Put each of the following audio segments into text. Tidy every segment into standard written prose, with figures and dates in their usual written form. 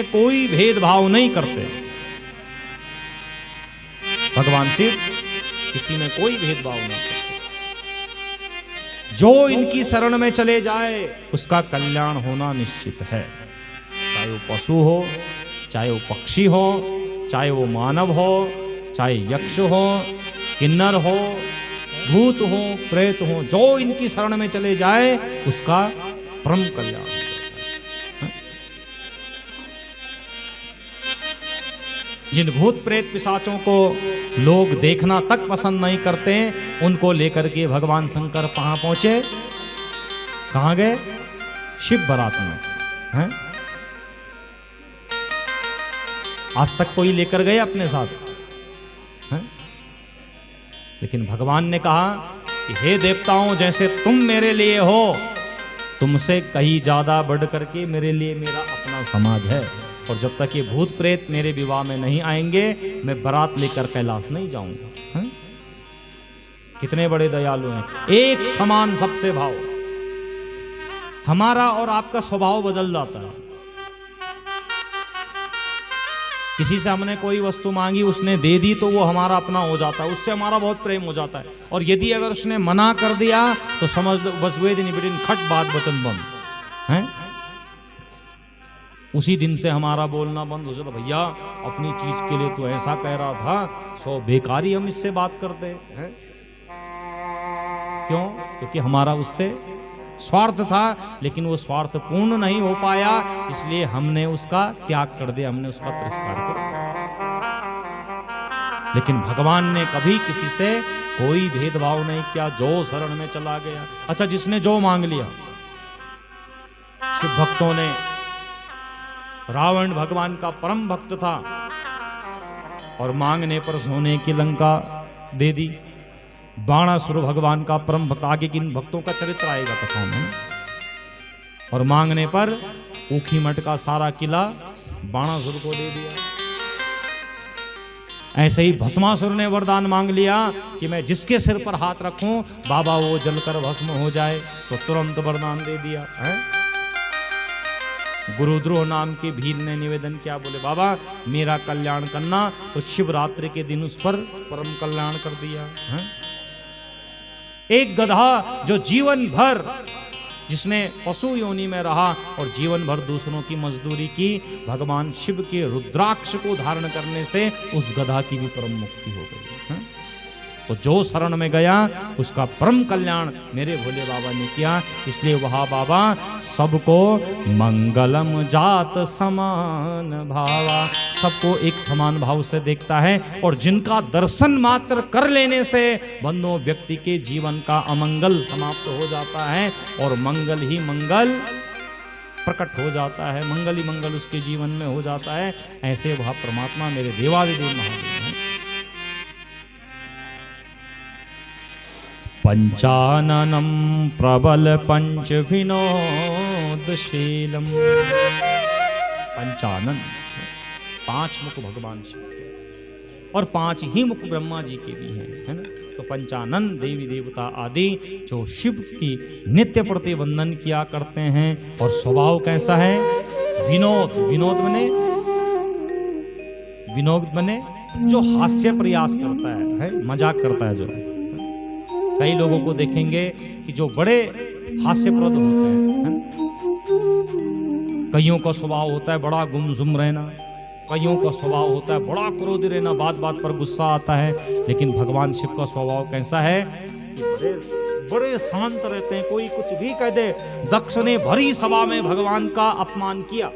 में कोई भेदभाव नहीं करते। भगवान शिव किसी में कोई भेदभाव नहीं करते। जो इनकी शरण में चले जाए उसका कल्याण होना निश्चित है। चाहे वो पशु हो, चाहे वो पक्षी हो, चाहे वो मानव हो, चाहे यक्ष हो, किन्नर हो, भूत हो, प्रेत हो, जो इनकी शरण में चले जाए उसका परम कल्याण होता है। जिन भूत प्रेत पिशाचों को लोग देखना तक पसंद नहीं करते, उनको लेकर के भगवान शंकर कहां पहुंचे? कहां गए? शिव बारात में हैं? आज तक कोई लेकर गए अपने साथ हैं? लेकिन भगवान ने कहा कि हे देवताओं, जैसे तुम मेरे लिए हो, तुमसे कहीं ज्यादा बढ़ करके मेरे लिए मेरा अपना समाज है। और जब तक ये भूत प्रेत मेरे विवाह में नहीं आएंगे, मैं बारात लेकर कैलाश नहीं जाऊंगा। हैं? कितने बड़े दयालु हैं। एक समान सबसे भाव। हमारा और आपका स्वभाव बदल जाता है। किसी से हमने कोई वस्तु मांगी, उसने दे दी तो वो हमारा अपना हो जाता है, उससे हमारा बहुत प्रेम हो जाता है। और यदि अगर उसने मना कर दिया तो समझ लो बस वे दिन बिटिन खट बात वचन बंद हैं। उसी दिन से हमारा बोलना बंद हो जाता। भैया अपनी चीज के लिए तो ऐसा कह रहा था, सो बेकार ही हम इससे बात करते हैं। क्यों? क्योंकि हमारा उससे स्वार्थ था, लेकिन वो स्वार्थ पूर्ण नहीं हो पाया, इसलिए हमने उसका त्याग कर दिया, हमने उसका तिरस्कार कर दिया। लेकिन भगवान ने कभी किसी से कोई भेदभाव नहीं किया, जो शरण में चला गया। अच्छा, जिसने जो मांग लिया। शिव भक्तों ने, रावण भगवान का परम भक्त था और मांगने पर सोने की लंका दे दी। बाणासुर भगवान का परम भक्त, आगे किन भक्तों का चरित्र आएगा कथा में। और मांगने पर ऊखीमठ का सारा किला बाणासुर को दे दिया। ऐसे ही भस्मासुर ने वरदान मांग लिया कि मैं जिसके सिर पर हाथ रखूं बाबा वो जलकर भस्म हो जाए, तो तुरंत वरदान दे दिया है। गुरुद्रोह नाम के भील ने निवेदन किया, बोले बाबा मेरा कल्याण करना, तो शिवरात्रि के दिन उस पर परम कल्याण कर दिया है। एक गधा जो जीवन भर, जिसने पशु योनि में रहा और जीवन भर दूसरों की मजदूरी की, भगवान शिव के रुद्राक्ष को धारण करने से उस गधा की भी परम मुक्ति हो गई है। तो जो शरण में गया उसका परम कल्याण मेरे भोले बाबा ने किया। इसलिए वहा बाबा सबको मंगलम जात समान भावा, सबको एक समान भाव से देखता है। और जिनका दर्शन मात्र कर लेने से बंदो व्यक्ति के जीवन का अमंगल समाप्त हो जाता है और मंगल ही मंगल प्रकट हो जाता है, मंगल ही मंगल उसके जीवन में हो जाता है। ऐसे वह परमात्मा मेरे देवादिदेव महादेव हैं। पंचाननम प्रबल पंच विनोदशीलम। पंचानन, 5 मुख भगवान शिव के और 5 ही मुख ब्रह्मा जी के भी हैं, है ना। तो पंचानन देवी देवता आदि जो शिव की नित्य प्रतिवंदन किया करते हैं। और स्वभाव कैसा है? विनोद। विनोद बने जो हास्य प्रयास करता है, मजाक करता है। जो कई लोगों को देखेंगे कि जो बड़े हास्यप्रद होते हैं, कईयों का स्वभाव होता है बड़ा गुमसुम रहना, कईयों का स्वभाव होता है बड़ा क्रोधी रहना, बात बात पर गुस्सा आता है। लेकिन भगवान शिव का स्वभाव कैसा है कि बड़े शांत रहते हैं। कोई कुछ भी कह दे, दक्ष ने भरी सभा में भगवान का अपमान किया,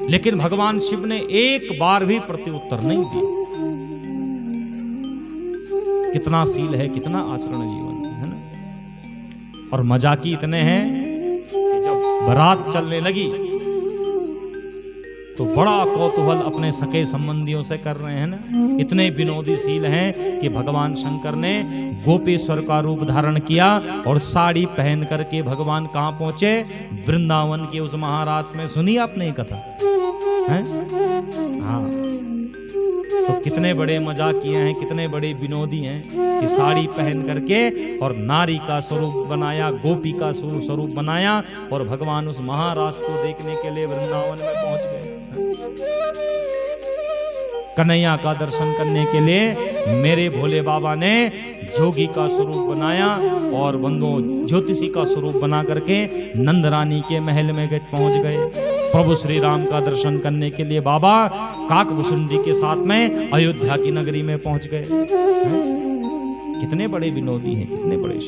लेकिन भगवान शिव ने एक बार भी प्रत्युत्तर नहीं दिया। कितना शील है, कितना आचरण जीवन में, है ना। और मजाकी इतने हैं कि जब बारात चलने लगी तो बड़ा कौतूहल अपने सके संबंधियों से कर रहे हैं ना। इतने विनोदी शील हैं कि भगवान शंकर ने गोपेश्वर का रूप धारण किया और साड़ी पहन करके भगवान कहाँ पहुंचे? वृंदावन के उस महाराज में। सुनी आपने कथा? हैं? हाँ, तो कितने बड़े मजाकिये हैं, कितने बड़े विनोदी हैं कि साड़ी पहन करके और नारी का स्वरूप बनाया, गोपी का स्वरूप बनाया और भगवान उस महाराज को देखने के लिए वृंदावन में पहुंच गए। कन्हैया का दर्शन करने के लिए मेरे भोले बाबा ने जोगी का स्वरूप बनाया और बंदो ज्योतिषी का स्वरूप बना करके नंद रानी के महल में पहुंच गए। प्रभु श्री राम का दर्शन करने के लिए बाबा काकभुसुंडी के साथ में अयोध्या की नगरी में पहुंच गए। कितने बड़े विनोदी हैं, कितने बड़े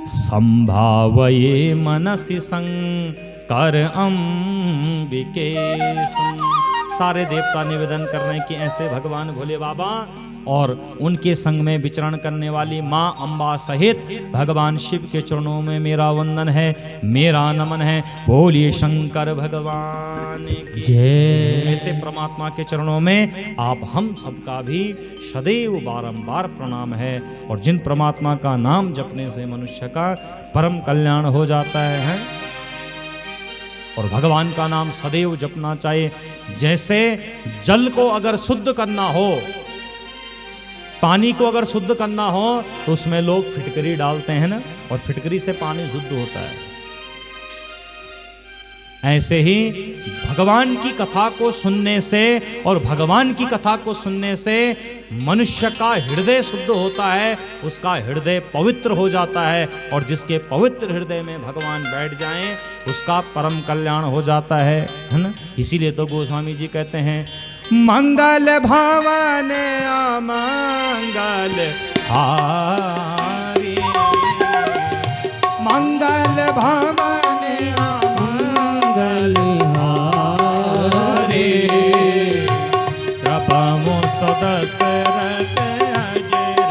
संभावये मनसि शंकर अंबिके। सारे देवता निवेदन कर रहे हैं कि ऐसे भगवान भोले बाबा और उनके संग में विचरण करने वाली माँ अम्बा सहित भगवान शिव के चरणों में मेरा वंदन है, मेरा नमन है। बोलिए शंकर भगवान की जय। ऐसे परमात्मा के चरणों में आप हम सबका भी सदैव बारंबार प्रणाम है। और जिन परमात्मा का नाम जपने से मनुष्य का परम कल्याण हो जाता है और भगवान का नाम सदैव जपना चाहिए। जैसे जल को अगर शुद्ध करना हो, पानी को अगर शुद्ध करना हो तो उसमें लोग फिटकरी डालते हैं ना, और फिटकरी से पानी शुद्ध होता है। ऐसे ही भगवान की कथा को सुनने से और भगवान की कथा को सुनने से मनुष्य का हृदय शुद्ध होता है, उसका हृदय पवित्र हो जाता है। और जिसके पवित्र हृदय में भगवान बैठ जाएं उसका परम कल्याण हो जाता है ना। इसीलिए तो गोस्वामी जी कहते हैं मंगल भवन अमंगल हारी, मंगल भवन दशरथ अजर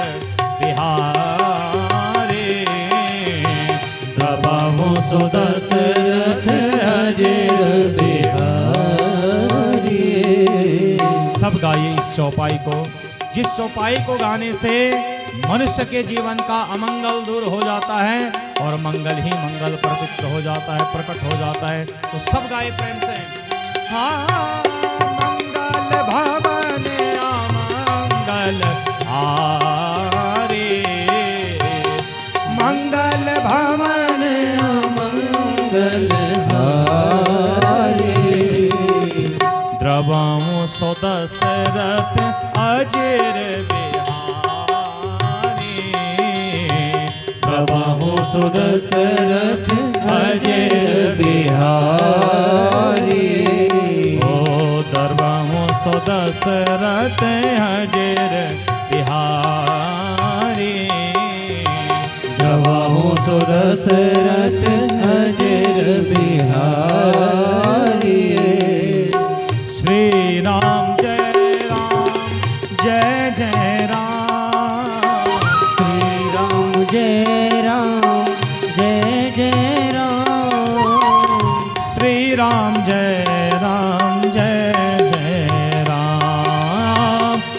बिहारी, प्रभु सुदशरथ अजर बिहारी। सब गाइए इस चौपाई को, जिस चौपाई को गाने से मनुष्य के जीवन का अमंगल दूर हो जाता है और मंगल ही मंगल प्रकट हो जाता है, प्रकट हो जाता है। तो सब गाए प्रेम से। हाँ मंगल भवन मंगल हारे, मंगल भवन मंगल हारे, द्रवमु सुदशरथ अजर बिहारी, द्रवमु सुदशरथ अजर बिहारी। दशरथ अजर बिहारी, द्रवमु सुदशरथ अजर बिहारी। श्री राम जय राम जय जय राम, श्री राम जय राम जय जय राम, श्री राम जय राम जय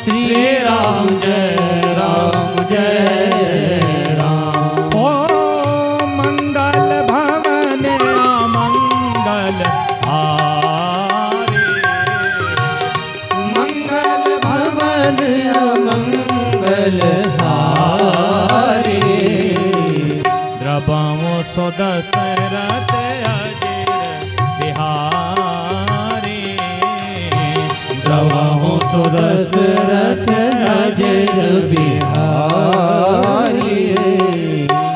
श्री राम जय राम जय राम। ओ मंगल भवन मंगल हारे, मंगल भवन मंगल हारे, द्रवमु सुदशरथ अजर बिहारी, द्रवमु सुदशरथ अजर बिहारी।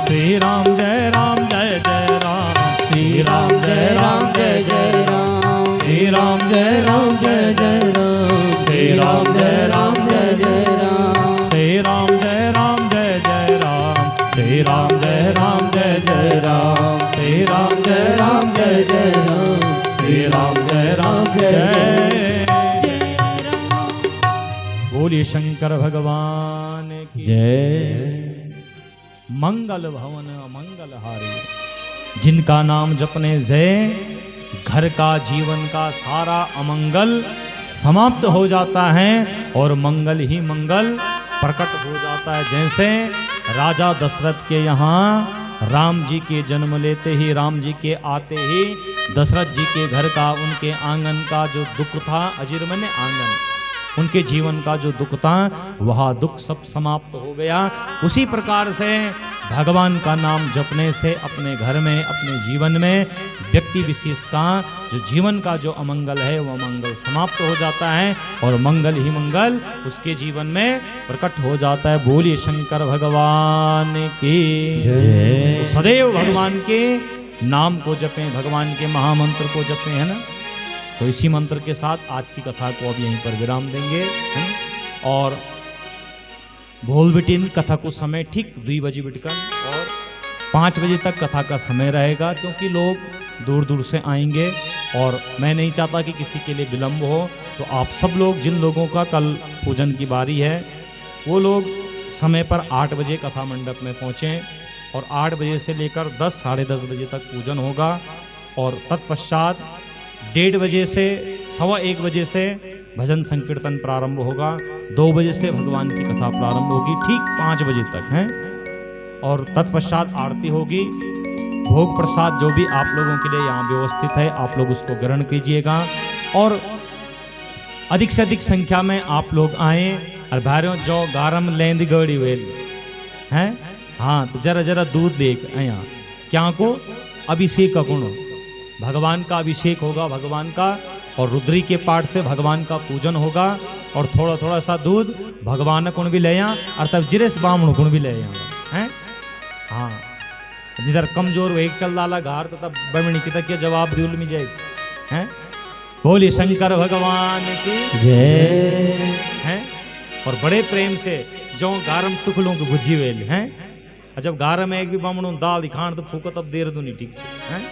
श्री राम जय जय राम, श्री राम जय जय राम, श्री राम जय जय राम, श्री राम जय जय राम, श्री राम जय जय राम, श्री राम जय जय राम, श्री राम जय जय राम, श्री राम जय जय। बोलिए शंकर भगवान की जय। मंगल भवन अमंगल हारी, जिनका नाम जपने से घर का जीवन का सारा अमंगल समाप्त हो जाता है और मंगल ही मंगल प्रकट हो जाता है। जैसे राजा दशरथ के यहाँ राम जी के जन्म लेते ही, राम जी के आते ही दशरथ जी के घर का, उनके आंगन का जो दुख था, अजीर मने आंगन, उनके जीवन का जो दुख था वह दुख सब समाप्त हो गया। उसी प्रकार से भगवान का नाम जपने से अपने घर में, अपने जीवन में व्यक्ति विशेष का जो जीवन का जो अमंगल है वह मंगल समाप्त हो जाता है और मंगल ही मंगल उसके जीवन में प्रकट हो जाता है। बोलिए शंकर भगवान की जय। तो सदैव भगवान के नाम को जपें, भगवान के महामंत्र को जपें, है ना। तो इसी मंत्र के साथ आज की कथा को अब यहीं पर विराम देंगे, है ना? और भोल बिटिन कथा को समय ठीक 2 बजे बिटकन और 5 बजे तक कथा का समय रहेगा, क्योंकि लोग दूर दूर से आएंगे और मैं नहीं चाहता कि किसी के लिए विलंब हो। तो आप सब लोग, जिन लोगों का कल पूजन की बारी है, वो लोग समय पर 8 बजे कथा मंडप में पहुँचें और 8 बजे से लेकर 10 साढ़े 10 बजे तक पूजन होगा और तत्पश्चात 1:30 बजे से 1:15 बजे से भजन संकीर्तन प्रारंभ होगा। 2 बजे से भगवान की कथा प्रारंभ होगी ठीक 5 बजे तक, हैं। और तत्पश्चात आरती होगी। भोग प्रसाद जो भी आप लोगों के लिए यहाँ व्यवस्थित है, आप लोग उसको ग्रहण कीजिएगा और अधिक से अधिक संख्या में आप लोग आए। और भाइयों जो गारम लेंद गड़ी वेल हैं, हाँ, तो जरा जरा दूध ले आया क्या को अभिषेक गुण, भगवान का अभिषेक होगा भगवान का, और रुद्री के पाठ से भगवान का पूजन होगा। और थोड़ा थोड़ा सा दूध भगवान गुण भी ले और तब जिरेस बामण गुण भी ले हैं। हाँ, जिधर कमजोर वो एक चल डाला घार तो तब बमणी की तक जवाब दिल में जाए, हैं। बोली शंकर भगवान की जय, हैं। और बड़े प्रेम से जो गारम टुकलों की भुजी वेल हैं, जब गारम में एक भी बामणों दाल दिखाण तो फूको तब देर दो नहीं ठीक है,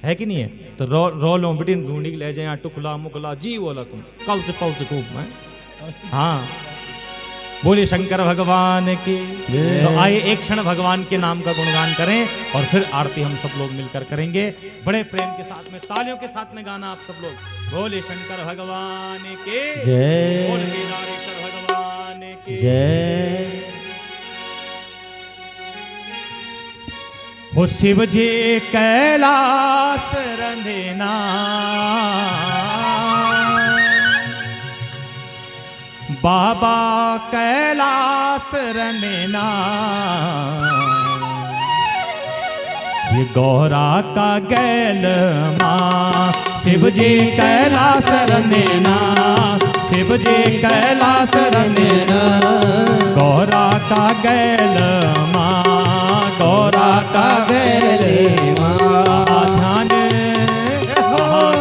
है कि नहीं है। तो रो लो बिटिन ढूंढी ले जाए टुकला मुकला जी बोला तुम कल्च पल्च खूब है। हाँ, बोले शंकर भगवान की। तो आइए एक क्षण भगवान के नाम का गुणगान करें और फिर आरती हम सब लोग मिलकर करेंगे बड़े प्रेम के साथ में, तालियों के साथ में गाना आप सब लोग। बोले शंकर भगवान के जय, बोले केदारेश्वर भगवान के जय। हो शिव जी कैलाश रंधना, बाबा कैलाश रंधना, ये गौरा का गैल माँ। शिव जी कैलाश रंधना, शिव जी कैलाश रंधना, गौरा का गैल माँ, गौरा का गैल माँ। ध्यान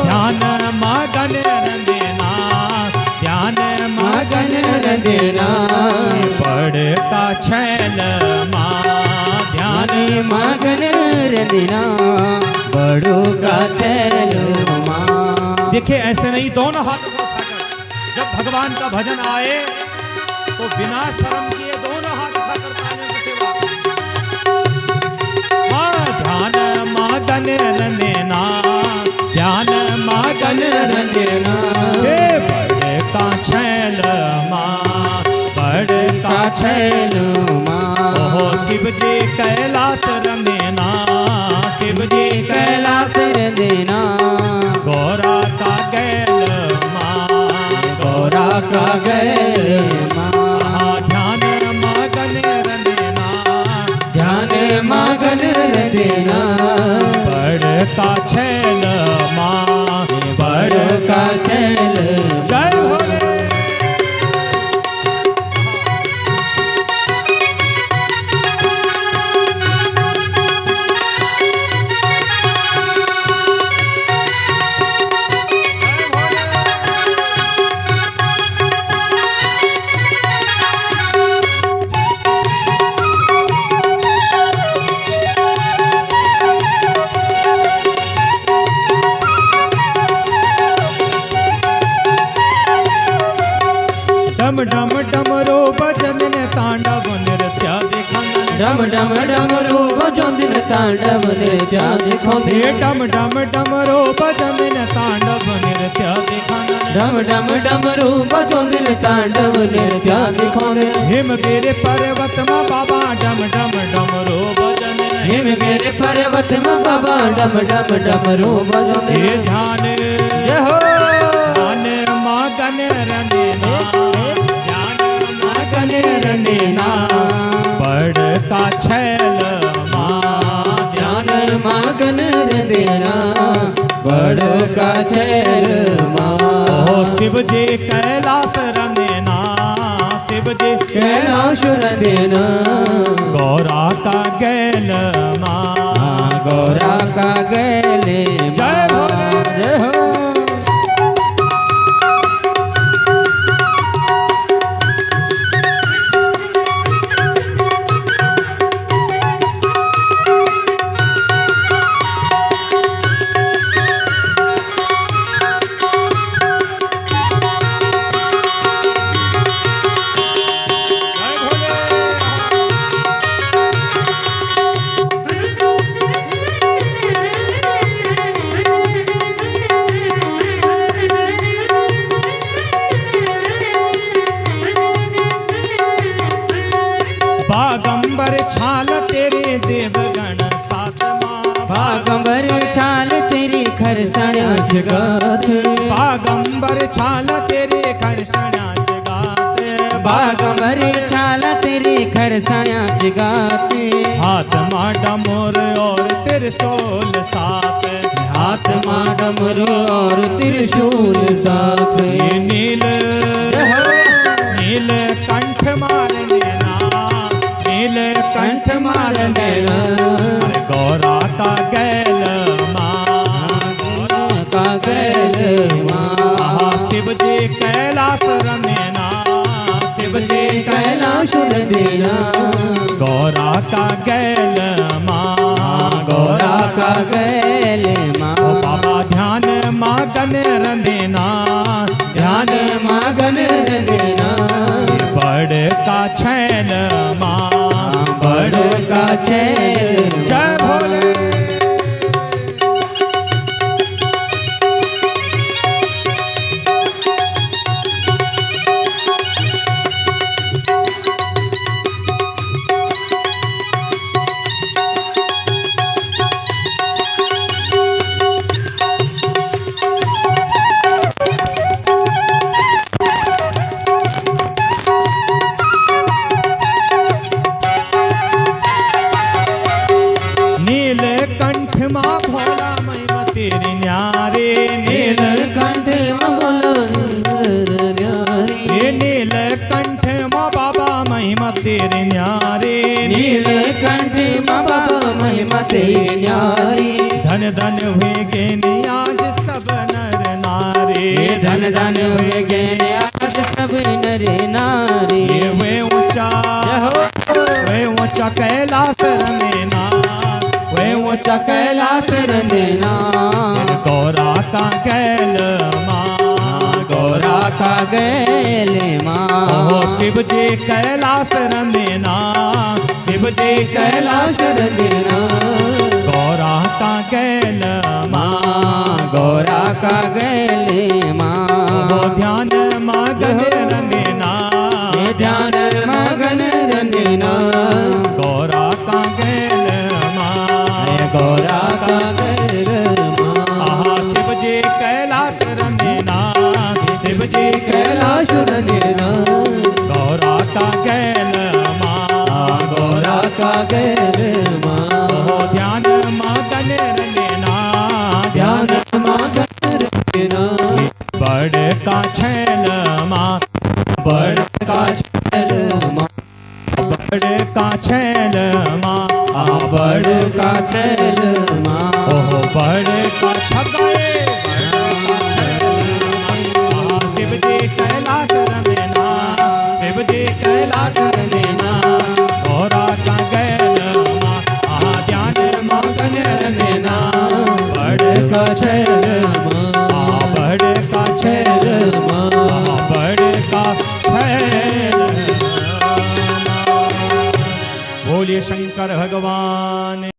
ध्यान मगन रंधना, ध्यान मगन रंधना, बड़का छैल माँ, ध्यान मगन रंधना, बड़ों का छैल माँ। देखिए ऐसे नहीं, दोनों हाथ को उठाकर जब भगवान का भजन आए तो बिना शर्म किए दोनों हाथ उठाकर तालियों की सेवा। ध्यान मगन रंधना, ध्यान मगन रंधना, बड़का छैल माँ, बड़का छैल माँ। ओहो शिव जी कैलाश रंधना, शिव जी कैलाश रंधना, गौरा का गैल माँ, गौरा का गैल माँ। ध्यान मगन रंधना, ध्यान मगन रंधना, बड़का छैल माँ, बड़का छैल। जय भोले। तांडव नृत्य दिखावे। डम डम डमरो बजंदन तांडव नृत्य दिखाना। डम डम डमरू बजोंदिन तांडव नृत्य दिखावे। हिमगिरि पर्वत में बाबा डम डम डमरो बजंदन। हिमगिरि पर्वत में बाबा डम डम डमरू बजोंदिन। ये ध्यान जय हो ध्यान मगन रंदेना। ध्यान मगन रंदेना बड़का छैल माँ। ध्यान मगन रंदेना बड़का छैल माँ। ओ शिव जी कैलाश रंदेना। शिव जी कैलाश रंदेना गौरा का गैल माँ। गौरा का गैले जय भोले जय हो। बागंबर छाल तेरे देवगण सातमा। बागंबर छाल तेरी खरसण्याच गात। बागंबर छाल तेरे खरसण्याच गात। बागंबर छाल तेरी खरसण्याच गात। हाथ मा डमोर और त्रिशूल साथ। हाथ मा डमरू और त्रिशूल साथ। ये नील नील कंठ मार देना। नील कंठ मार देना गौरा का गैल माँ। गौरा का गैल माँ। शिव जी कैलाश रंदेना। शिव जी कैलाश रंदेना गौरा का गैल माँ। गौरा का गैल माँ। ओ बाबा ध्यान मगन रंदेना। ध्यान मगन रंदेना बड़का छैल माँ। बड़का छैल। जय भोले नीलकंठ माँ भोला महिमा तेरी न्यारे। नीलकंठ ये नीलकंठ माँ बाबा महिमा तेरी न्यारे। नीलकंठ बाबा महिमा तेरी न्यारी। धन धन हुए गे आज सब नर नारे। धन धन हुए गे आज सब नर नारी। ये वे ऊंचा कैलाश रंदेना। वे ऊंचा कैलाश रंदेना गौरा का गैल माँ। गौरा का गैल माँ। ओ शिव जी कैलाश रंदेना। शिव जी कैलाश रंदेना गौरा का गैल माँ। गौरा का गैल माँ। ओ ध्यान मगन रंदेना। ध्यान मगन रंदेना गौरा का गैल माँ। गौरा का गैल माँ। शिव जी कैलाश रंदेना। शिव जी कैलाश रंदेना गौरा का गैल माँ। गौरा का गैल माँ। ध्यान मगन रंदेना। ध्यान मगन रंदेना बड़का छैल माँ। बड़का छैल माँ। बड़का छैल माँ। बड़का छैल माँ। ओहो बड़का छगाए। शिव जी कैलाश रंदेना। शिव जी कैलाश रंदेना गौरा का गैल माँ। ध्यान मगन रंदेना बड़का छैल माँ। बड़का छैल माँ। बड़का छैल। बोलिए शंकर भगवान।